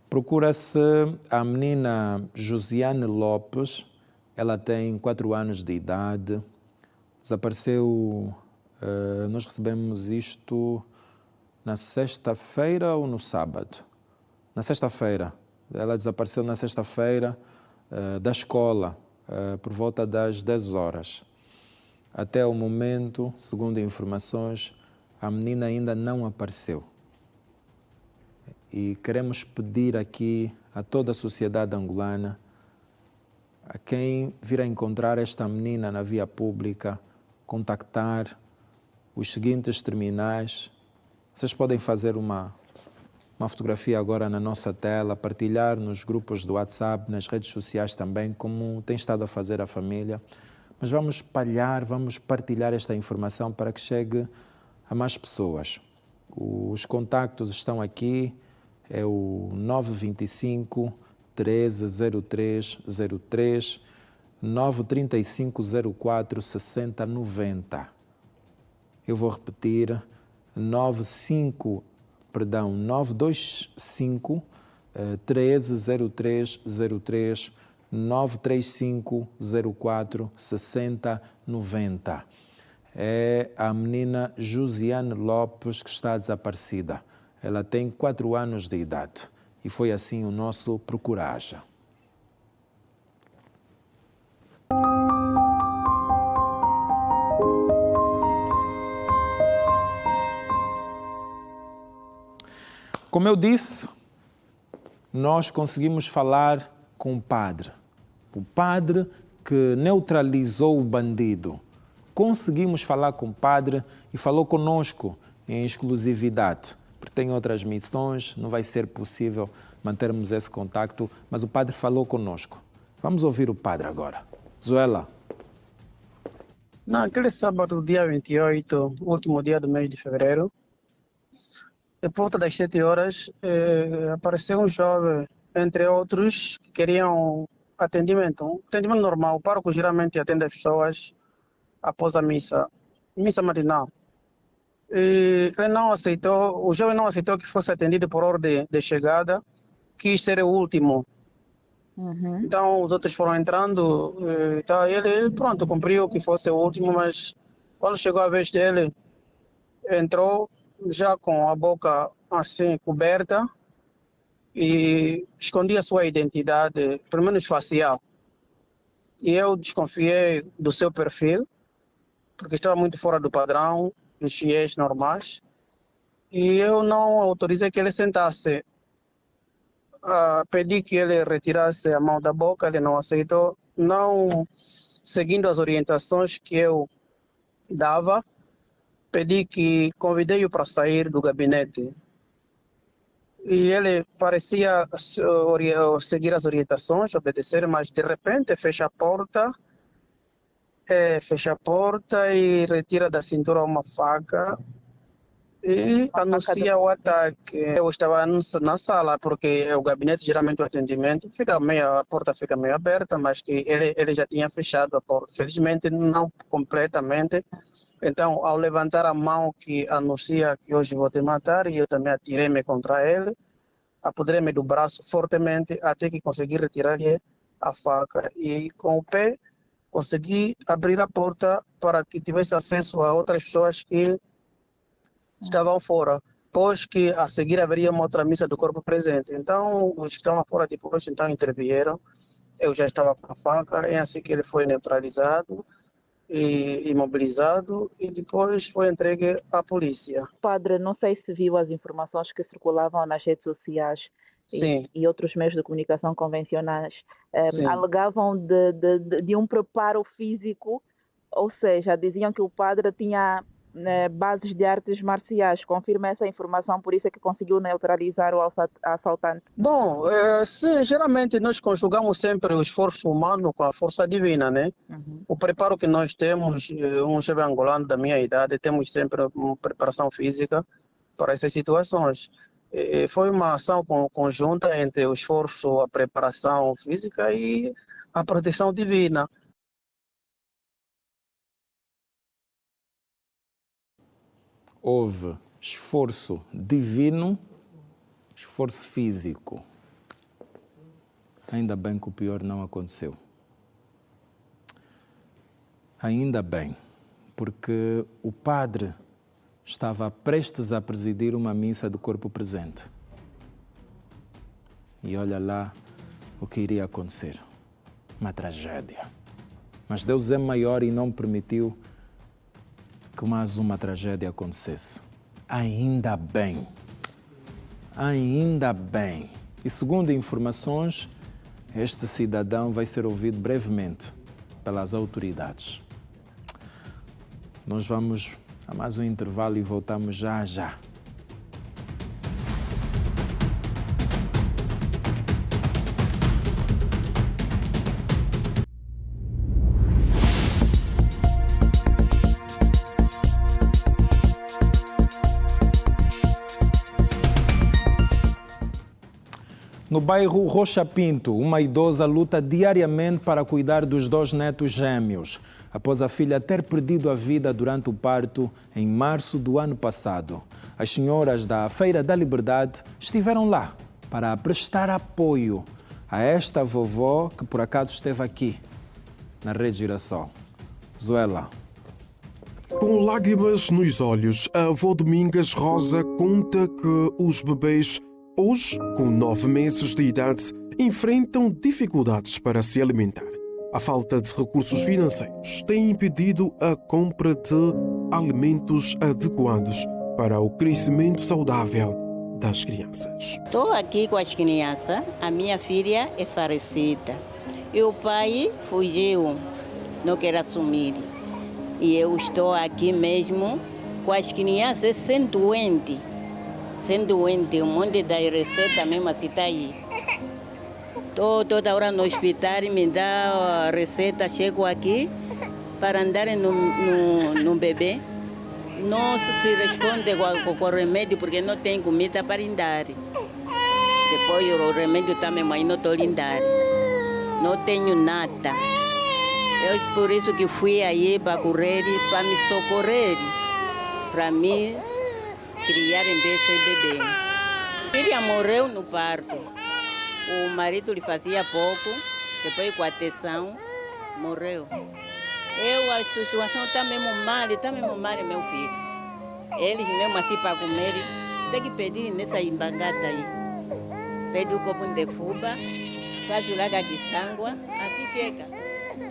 [SPEAKER 1] Procura-se a menina Josiane Lopes. Ela tem 4 anos de idade. Desapareceu, nós recebemos isto na sexta-feira ou no sábado? Na sexta-feira. Ela desapareceu na sexta-feira da escola, por volta das 10 horas. Até o momento, segundo informações, a menina ainda não apareceu. E queremos pedir aqui a toda a sociedade angolana, a quem vir a encontrar esta menina na via pública, contactar os seguintes terminais. Vocês podem fazer uma uma fotografia agora na nossa tela, partilhar nos grupos do WhatsApp, nas redes sociais também, como tem estado a fazer a família. Mas vamos espalhar, vamos partilhar esta informação para que chegue a mais pessoas. Os contactos estão aqui, é o 925 130303, 935 04 6090. Eu vou repetir, 925 130303, 935 04 6090. É a menina Josiane Lopes que está desaparecida. Ela tem 4 anos de idade e foi assim o nosso Procuraja. Como eu disse, nós conseguimos falar com o padre que neutralizou o bandido. Conseguimos falar com o padre e falou conosco em exclusividade, porque tem outras missões, não vai ser possível mantermos esse contacto, mas o padre falou conosco. Vamos ouvir o padre agora. Zuela.
[SPEAKER 12] Naquele sábado, dia 28, último dia do mês de fevereiro, por volta das 7 horas, apareceu um jovem, entre outros, que queriam atendimento. Um atendimento normal. O pároco geralmente atende as pessoas após a missa matinal. E ele não aceitou, o jovem não aceitou que fosse atendido por ordem de chegada, quis ser o último. Então os outros foram entrando, ele pronto, cumpriu que fosse o último, mas quando chegou a vez dele, entrou já com a boca assim coberta e escondia a sua identidade, pelo menos facial. E eu desconfiei do seu perfil, porque estava muito fora do padrão dos fiéis normais, e eu não autorizei que ele sentasse. Pedi que ele retirasse a mão da boca, ele não aceitou, não seguindo as orientações que eu dava. Convidei-o para sair do gabinete. E ele parecia seguir as orientações, obedecer, mas de repente fecha a porta e retira da cintura uma faca e anuncia o ataque. Eu estava na sala, porque o gabinete, geralmente o atendimento, a porta fica meio aberta, mas que ele já tinha fechado a porta. Felizmente não completamente. Então, ao levantar a mão que anuncia que hoje vou te matar, e eu também atirei-me contra ele, apoderei-me do braço fortemente até que consegui retirar-lhe a faca. E com o pé consegui abrir a porta para que tivesse acesso a outras pessoas que estavam fora, pois que a seguir haveria uma outra missa do corpo presente. Então, os que estavam fora depois intervieram. Eu já estava com a faca, é assim que ele foi neutralizado e imobilizado e depois foi entregue à polícia.
[SPEAKER 2] Padre, não sei se viu as informações que circulavam nas redes sociais e outros meios de comunicação convencionais. Alegavam de um preparo físico, ou seja, diziam que o padre tinha bases de artes marciais. Confirma essa informação, por isso é que conseguiu neutralizar o assaltante?
[SPEAKER 12] Bom, geralmente nós conjugamos sempre o esforço humano com a força divina, né? O preparo que nós temos, um jovem angolano da minha idade, temos sempre uma preparação física para essas situações. Foi uma ação conjunta entre o esforço, a preparação física e a proteção divina.
[SPEAKER 1] Houve esforço divino, esforço físico. Ainda bem que o pior não aconteceu. Ainda bem, porque o padre estava prestes a presidir uma missa do corpo presente. E olha lá o que iria acontecer. Uma tragédia. Mas Deus é maior e não permitiu que mais uma tragédia acontecesse. Ainda bem. Ainda bem. E segundo informações, este cidadão vai ser ouvido brevemente pelas autoridades. Nós vamos a mais um intervalo e voltamos já. No bairro Rocha Pinto, uma idosa luta diariamente para cuidar dos 2 netos gêmeos, após a filha ter perdido a vida durante o parto em março do ano passado. As senhoras da Feira da Liberdade estiveram lá para prestar apoio a esta vovó que por acaso esteve aqui, na Rede Girassol. Zuela.
[SPEAKER 13] Com lágrimas nos olhos, a avó Domingas Rosa conta que os bebês, hoje com 9 meses de idade, enfrentam dificuldades para se alimentar. A falta de recursos financeiros tem impedido a compra de alimentos adequados para o crescimento saudável das crianças.
[SPEAKER 14] Estou aqui com as crianças, a minha filha é falecida e o pai fugiu, não quer assumir. E eu estou aqui mesmo com as crianças sem doente, um monte de receita mesmo assim está aí. Estou toda hora no hospital, me dá a receita, chego aqui para andar no bebê. Não se responde com o remédio porque não tem comida para dar. Depois o remédio também, mas não estou dar. Não tenho nada. Eu por isso que fui aí para correr, para me socorrer, para me criar esse bebê. A filha morreu no parto. O marido lhe fazia pouco, depois com a atenção, morreu. A situação está mesmo mal, meu filho. Eles mesmo assim para comer, tem que pedir nessa embangada aí. Pede um copo de fuba, faz o laga de sangue, assim chega.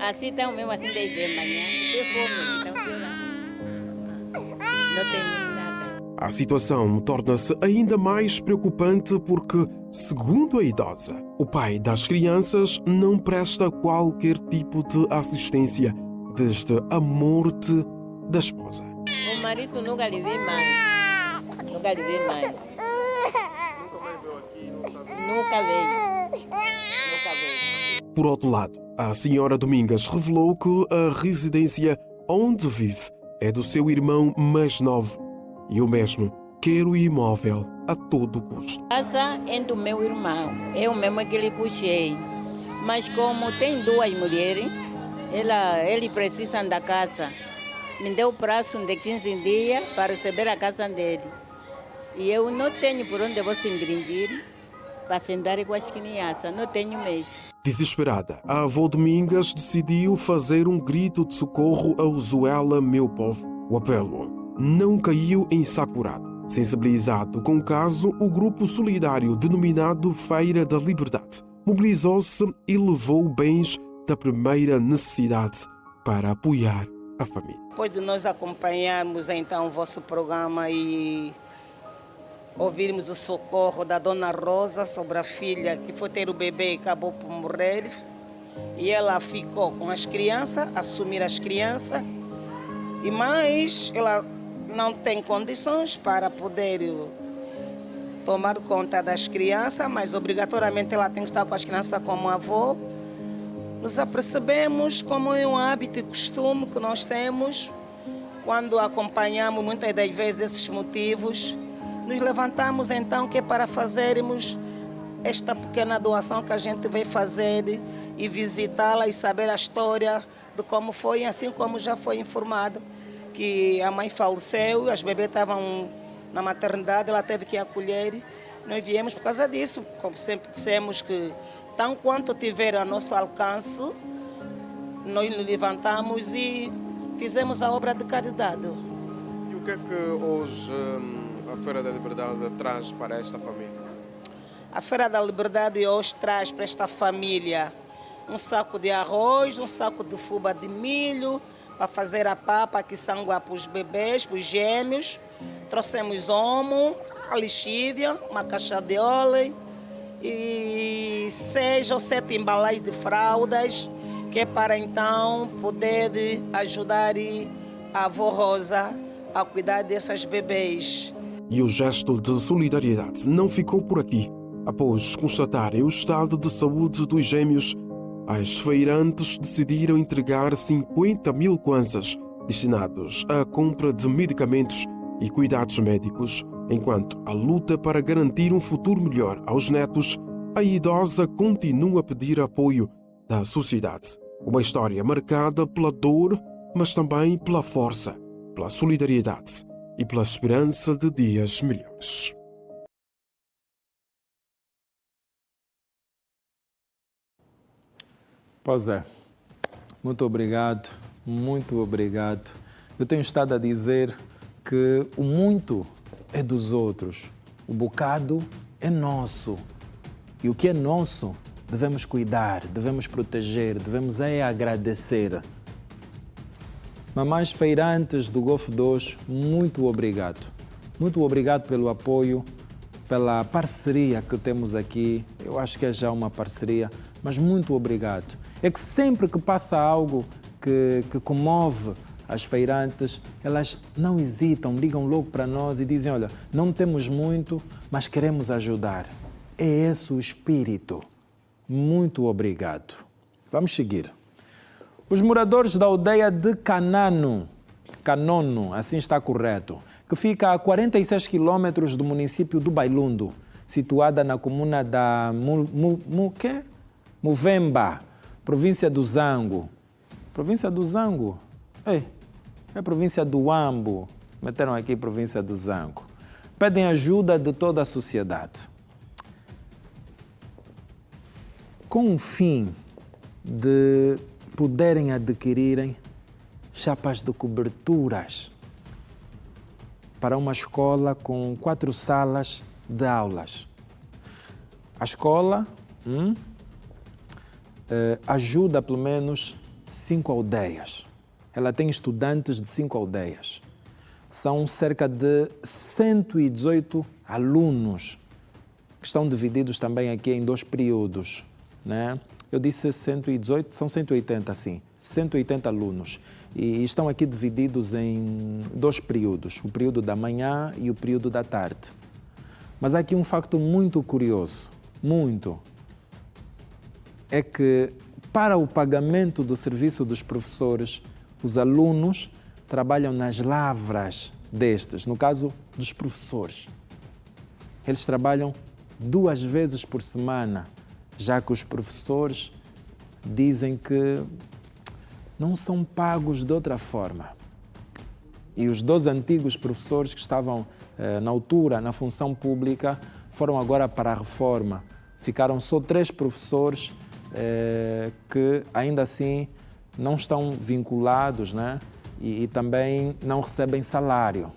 [SPEAKER 14] Assim estão mesmo assim desde de manhã, tem fome, então não tem nada.
[SPEAKER 13] A situação torna-se ainda mais preocupante porque, segundo a idosa, o pai das crianças não presta qualquer tipo de assistência desde a morte da esposa.
[SPEAKER 14] O marido nunca lhe vê mais. Nunca veio aqui, nunca veio.
[SPEAKER 13] Por outro lado, a senhora Domingas revelou que a residência onde vive é do seu irmão mais novo e o mesmo quer o imóvel a todo custo.
[SPEAKER 14] A casa é do meu irmão, eu mesmo que lhe puxei. Mas como tem 2 mulheres, ele precisa da casa. Me deu prazo de 15 dias para receber a casa dele. E eu não tenho por onde vou se ingredir para sentar com as crianças, não tenho mesmo.
[SPEAKER 13] Desesperada, a avó Domingas decidiu fazer um grito de socorro ao Zuela Meu Povo. O apelo não caiu em saco furado. Sensibilizado com o caso, o grupo solidário denominado Feira da Liberdade mobilizou-se e levou bens da primeira necessidade para apoiar a família.
[SPEAKER 15] Depois de nós acompanharmos então o vosso programa e ouvirmos o socorro da Dona Rosa sobre a filha que foi ter o bebê e acabou por morrer. E ela ficou com as crianças, assumir as crianças, e mais ela não tem condições para poder tomar conta das crianças, mas obrigatoriamente ela tem que estar com as crianças como avó. Nos apercebemos como é um hábito e costume que nós temos, quando acompanhamos muitas das vezes esses motivos, nos levantamos então que é para fazermos esta pequena doação que a gente veio fazer e visitá-la e saber a história de como foi, assim como já foi informado que a mãe faleceu, as bebês estavam na maternidade, ela teve que acolher. Nós viemos por causa disso, como sempre dissemos que tão quanto tiver a nosso alcance, nós nos levantamos e fizemos a obra de caridade.
[SPEAKER 16] E o que é que hoje a Feira da Liberdade traz para esta família?
[SPEAKER 15] A Feira da Liberdade hoje traz para esta família um saco de arroz, um saco de fuba de milho, para fazer a papa que sangua para os bebês, para os gêmeos. Trouxemos homo, a lixívia, uma caixa de óleo e 6 ou 7 embalagens de fraldas, que é para então poder ajudar a avó Rosa a cuidar dessas bebês.
[SPEAKER 13] E o gesto de solidariedade não ficou por aqui. Após constatarem o estado de saúde dos gêmeos, as feirantes decidiram entregar 50 mil kwanzas destinados à compra de medicamentos e cuidados médicos, enquanto a luta para garantir um futuro melhor aos netos a idosa continua a pedir apoio da sociedade. Uma história marcada pela dor, mas também pela força, pela solidariedade e pela esperança de dias melhores.
[SPEAKER 1] Pois é. Muito obrigado, muito obrigado. Eu tenho estado a dizer que o muito é dos outros, o bocado é nosso. E o que é nosso, devemos cuidar, devemos proteger, devemos agradecer. Mamães feirantes do Golfo 2, muito obrigado. Muito obrigado pelo apoio, pela parceria que temos aqui. Eu acho que é já uma parceria, mas muito obrigado. É que sempre que passa algo que comove as feirantes, elas não hesitam, ligam logo para nós e dizem, olha, não temos muito, mas queremos ajudar. É esse o espírito. Muito obrigado. Vamos seguir. Os moradores da aldeia de Canono, assim está correto, que fica a 46 quilômetros do município do Bailundo, situada na comuna da Muvemba, província do Zango. Província do Zango? É província do Ambo. Meteram aqui província do Zango. Pedem ajuda de toda a sociedade. Com o fim de poderem adquirirem chapas de coberturas para uma escola com 4 salas de aulas. A escola ajuda pelo menos 5 aldeias. Ela tem estudantes de 5 aldeias. São cerca de 118 alunos que estão divididos também aqui em 2 períodos, né? Eu disse 118, são 180, sim. 180 alunos. E estão aqui divididos em 2 períodos, o período da manhã e o período da tarde. Mas há aqui um facto muito curioso, é que para o pagamento do serviço dos professores, os alunos trabalham nas lavras destes, no caso dos professores. Eles trabalham 2 vezes por semana, já que os professores dizem que não são pagos de outra forma. E os 2 antigos professores que estavam na altura, na função pública, foram agora para a reforma. Ficaram só 3 professores que ainda assim não estão vinculados, né? E também não recebem salário.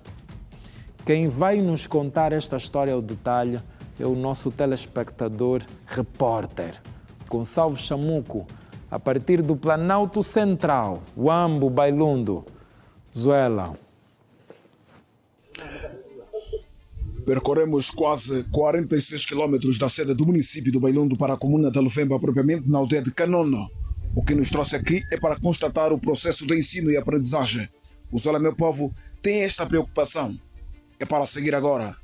[SPEAKER 1] Quem vai nos contar esta história ao detalhe é o nosso telespectador repórter, Gonçalves Chamuco, a partir do Planalto Central, Uambo, Bailundo. Zuela.
[SPEAKER 17] Percorremos quase 46 quilômetros da sede do município do Bailundo para a comuna da Luvemba, propriamente na aldeia de Canono. O que nos trouxe aqui é para constatar o processo de ensino e aprendizagem. O Zuela, meu povo, tem esta preocupação. É para seguir agora.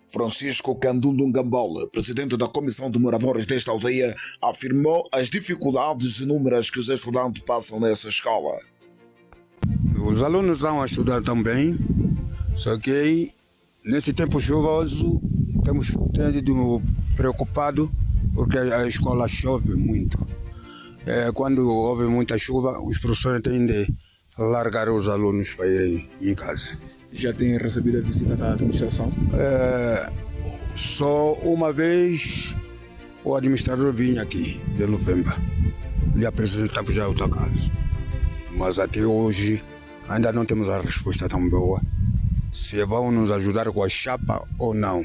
[SPEAKER 17] Francisco Candundu Ngambola, presidente da Comissão de Moradores desta aldeia, afirmou as dificuldades inúmeras que os estudantes passam nessa escola.
[SPEAKER 18] Os alunos estão a estudar também, só que nesse tempo chuvoso temos sido preocupados porque a escola chove muito. Quando houve muita chuva, os professores têm de largar os alunos para irem em casa.
[SPEAKER 17] Já tem recebido a visita da administração?
[SPEAKER 18] Só uma vez o administrador vinha aqui, de Luvemba. Lhe apresentamos já outra casa. Mas até hoje ainda não temos a resposta tão boa. Se vão nos ajudar com a chapa ou não.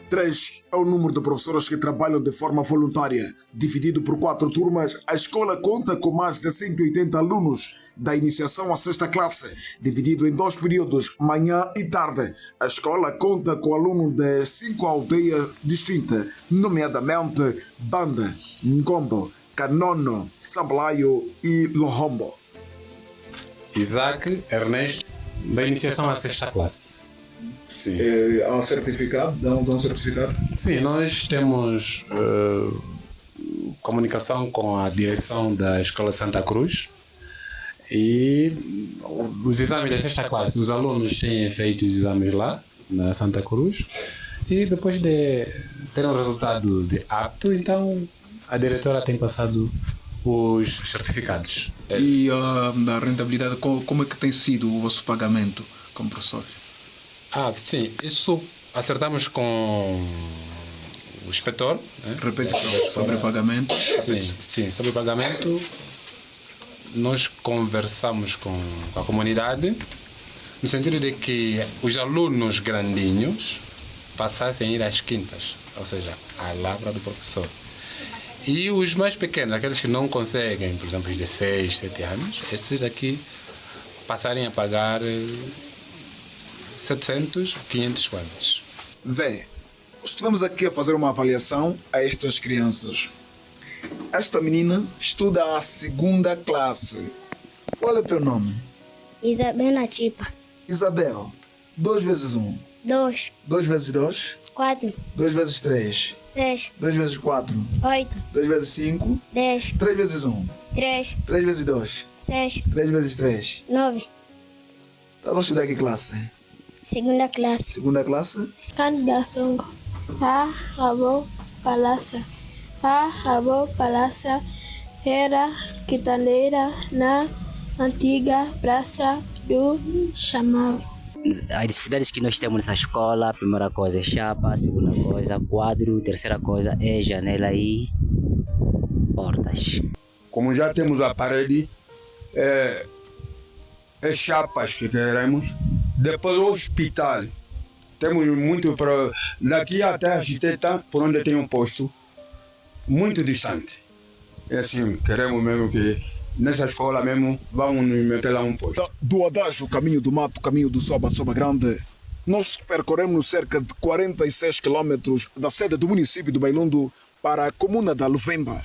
[SPEAKER 17] 3 é o número de professores que trabalham de forma voluntária. Dividido por 4 turmas, a escola conta com mais de 180 alunos, da iniciação à 6ª classe, dividido em 2 períodos, manhã e tarde. A escola conta com alunos de 5 aldeias distintas, nomeadamente Banda, Ngombo, Canono, Samblaio e Lohombo.
[SPEAKER 19] Isaac Ernesto, da iniciação à 6ª classe. Sim.
[SPEAKER 17] Há um certificado? Dão um certificado?
[SPEAKER 19] Sim, nós temos comunicação com a direção da Escola Santa Cruz e os exames da 6ª classe, os alunos têm feito os exames lá na Santa Cruz e depois de ter um resultado de apto, então a diretora tem passado os certificados.
[SPEAKER 20] E a rentabilidade, como é que tem sido o vosso pagamento como professores?
[SPEAKER 19] Sim, isso acertamos com o inspetor. Né?
[SPEAKER 20] Repete sobre pagamento.
[SPEAKER 19] Sim, sobre pagamento. Nós conversamos com a comunidade no sentido de que os alunos grandinhos passassem a ir às quintas, ou seja, à lavra do professor. E os mais pequenos, aqueles que não conseguem, por exemplo, de 6, 7 anos, esses aqui passarem a pagar 700, 500 kwanzas.
[SPEAKER 17] Vê, estivemos aqui a fazer uma avaliação a estas crianças. Esta menina estuda a 2ª classe. Qual é o teu nome?
[SPEAKER 21] Isabel Nachipa.
[SPEAKER 17] Isabel, 2 vezes 1.
[SPEAKER 21] 2.
[SPEAKER 17] 2 vezes 2?
[SPEAKER 21] 4.
[SPEAKER 17] 2 vezes 3?
[SPEAKER 21] 6.
[SPEAKER 17] 2 vezes 4?
[SPEAKER 21] 8.
[SPEAKER 17] 2 vezes 5?
[SPEAKER 21] 10.
[SPEAKER 17] 3 vezes 1?
[SPEAKER 21] 3.
[SPEAKER 17] 3 vezes 2?
[SPEAKER 21] 6.
[SPEAKER 17] 3 vezes 3?
[SPEAKER 21] 9.
[SPEAKER 17] Estás a estudar que classe?
[SPEAKER 21] 2ª classe.
[SPEAKER 17] 2ª classe?
[SPEAKER 21] Cândida Songo. Rabo Palácia. Rabo Palácia era quitaleira na antiga Praça do Chamau.
[SPEAKER 22] As dificuldades que nós temos nessa escola, a primeira coisa é chapa, a segunda coisa quadro, a terceira coisa é janela e portas.
[SPEAKER 18] Como já temos a parede, é chapas que queremos. Depois o hospital. Temos muito para... Daqui até a Chiteta, por onde tem um posto, muito distante. É assim, queremos mesmo que nessa escola mesmo, vamos nos meter lá um posto.
[SPEAKER 17] Do Adágio, caminho do mato, caminho do Soba Grande, nós percorremos cerca de 46 quilômetros da sede do município do Bailundo para a comuna da Luvemba.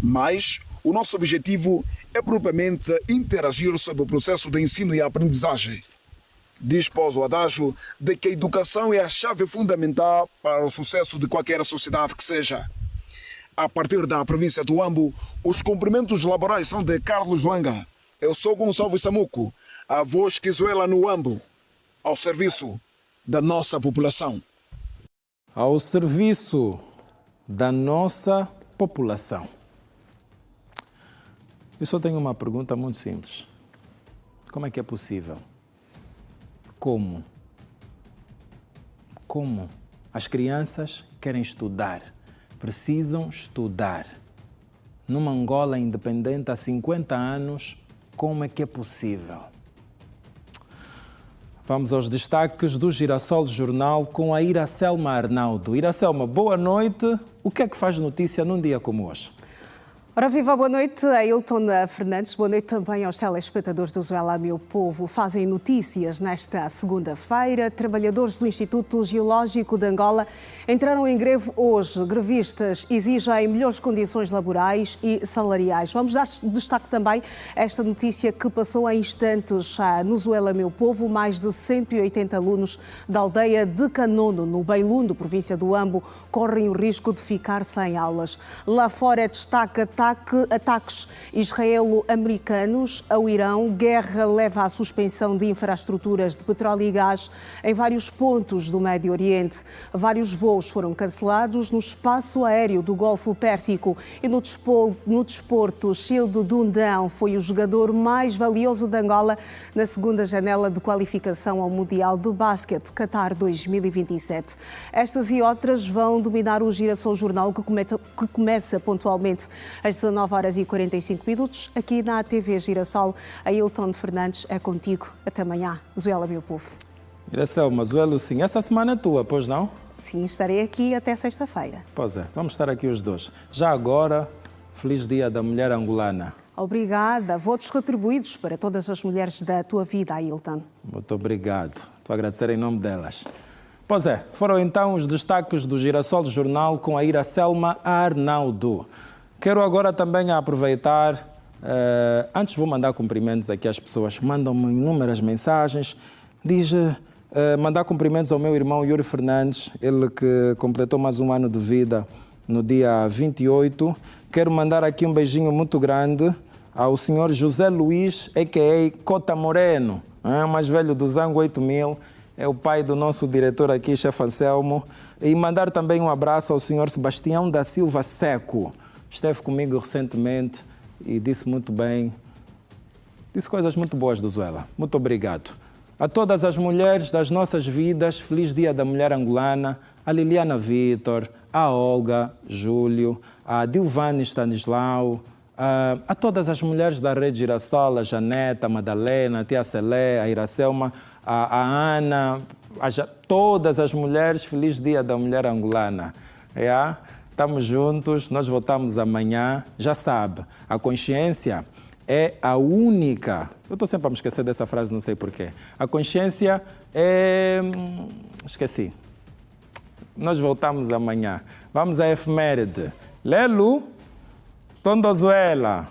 [SPEAKER 17] Mas o nosso objetivo é propriamente interagir sobre o processo de ensino e aprendizagem. Dispôs o Adágio de que a educação é a chave fundamental para o sucesso de qualquer sociedade que seja. A partir da província do Huambo, os cumprimentos laborais são de Carlos Luanga. Eu sou Gonçalves Samuco, a voz que zoela no Huambo, ao serviço da nossa população.
[SPEAKER 1] Ao serviço da nossa população. Eu só tenho uma pergunta muito simples. Como é que é possível? Como as crianças querem estudar, precisam estudar. Numa Angola independente há 50 anos, como é que é possível? Vamos aos destaques do Girassol Jornal com a Iracelma Arnaldo. Iracelma, boa noite. O que é que faz notícia num dia como hoje?
[SPEAKER 23] Ora viva, boa noite a Hilton Fernandes, boa noite também aos telespectadores do Zuela Meu Povo. Fazem notícias nesta segunda-feira. Trabalhadores do Instituto Geológico de Angola entraram em greve hoje. Grevistas exigem melhores condições laborais e salariais. Vamos dar destaque também a esta notícia que passou há instantes no Zuela Meu Povo. Mais de 180 alunos da aldeia de Canono, no Bailundo, província do Huambo, correm o risco de ficar sem aulas. Lá fora destaca ataques israelo-americanos ao Irão. Guerra leva à suspensão de infraestruturas de petróleo e gás em vários pontos do Médio Oriente. Vários voos foram cancelados no espaço aéreo do Golfo Pérsico. E no desporto, Childe Dundão foi o jogador mais valioso de Angola na segunda janela de qualificação ao Mundial de Basquete Qatar 2027. Estas e outras vão dominar o Girassol Jornal, que começa pontualmente às 19h45, aqui na TV Girassol. A Hilton Fernandes é contigo. Até amanhã. Zuela, meu povo.
[SPEAKER 1] Iracelma, Zuelo, sim. Essa semana é tua, pois não?
[SPEAKER 23] Sim, estarei aqui até sexta-feira.
[SPEAKER 1] Pois é, vamos estar aqui os dois. Já agora, feliz Dia da Mulher Angolana.
[SPEAKER 23] Obrigada. Votos retribuídos para todas as mulheres da tua vida, Ailton.
[SPEAKER 1] Muito obrigado. Estou a agradecer em nome delas. Pois é, foram então os destaques do Girassol Jornal com a Iracelma Arnaldo. Quero agora também aproveitar, antes vou mandar cumprimentos aqui às pessoas, mandam-me inúmeras mensagens, mandar cumprimentos ao meu irmão Yuri Fernandes, ele que completou mais um ano de vida no dia 28. Quero mandar aqui um beijinho muito grande ao senhor José Luiz, a.k.a. Cota Moreno, mais velho do Zango 8000, é o pai do nosso diretor aqui, chefe Anselmo. E mandar também um abraço ao senhor Sebastião da Silva Seco. Esteve comigo recentemente e disse muito bem, disse coisas muito boas do Zuela. Muito obrigado. A todas as mulheres das nossas vidas, feliz Dia da Mulher Angolana, a Liliana Vitor, a Olga, Júlio, a Dilvane Stanislau, a todas as mulheres da Rede Girassol, a Janeta, a Madalena, a Tia Celé, a Iracelma, a Ana, todas as mulheres, feliz Dia da Mulher Angolana. Estamos juntos, nós voltamos amanhã. Já sabe, a consciência é a única... Eu estou sempre a me esquecer dessa frase, não sei porquê. A consciência é... Esqueci. Nós voltamos amanhã. Vamos à efeméride. Lelu, Tondozuela.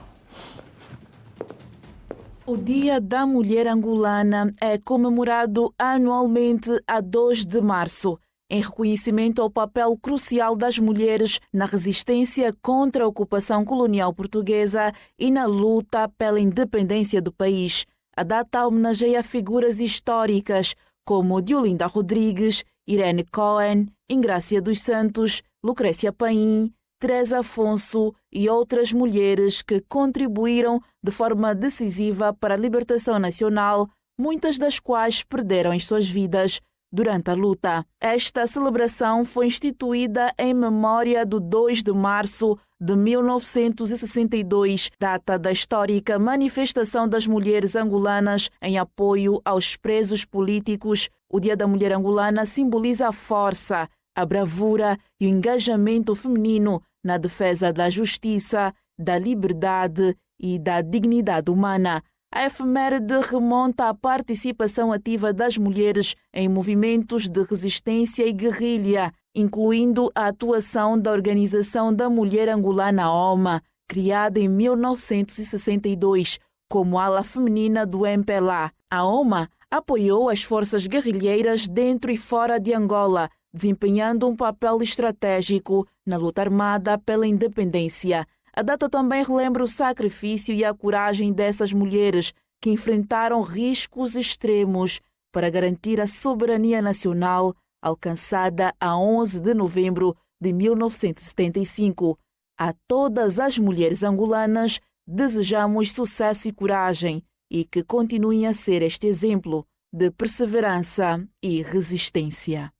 [SPEAKER 2] O Dia da Mulher Angolana é comemorado anualmente a 2 de março, em reconhecimento ao papel crucial das mulheres na resistência contra a ocupação colonial portuguesa e na luta pela independência do país. A data homenageia figuras históricas como Diolinda Rodrigues, Irene Cohen, Ingrácia dos Santos, Lucrécia Paim, Teresa Afonso e outras mulheres que contribuíram de forma decisiva para a libertação nacional, muitas das quais perderam as suas vidas durante a luta. Esta celebração foi instituída em memória do 2 de março de 1962, data da histórica manifestação das mulheres angolanas em apoio aos presos políticos. O Dia da Mulher Angolana simboliza a força, a bravura e o engajamento feminino na defesa da justiça, da liberdade e da dignidade humana. A efeméride remonta à participação ativa das mulheres em movimentos de resistência e guerrilha, incluindo a atuação da Organização da Mulher Angolana OMA, criada em 1962 como ala feminina do MPLA. A OMA apoiou as forças guerrilheiras dentro e fora de Angola, desempenhando um papel estratégico na luta armada pela independência. A data também relembra o sacrifício e a coragem dessas mulheres que enfrentaram riscos extremos para garantir a soberania nacional alcançada a 11 de novembro de 1975. A todas as mulheres angolanas desejamos sucesso e coragem e que continuem a ser este exemplo de perseverança e resistência.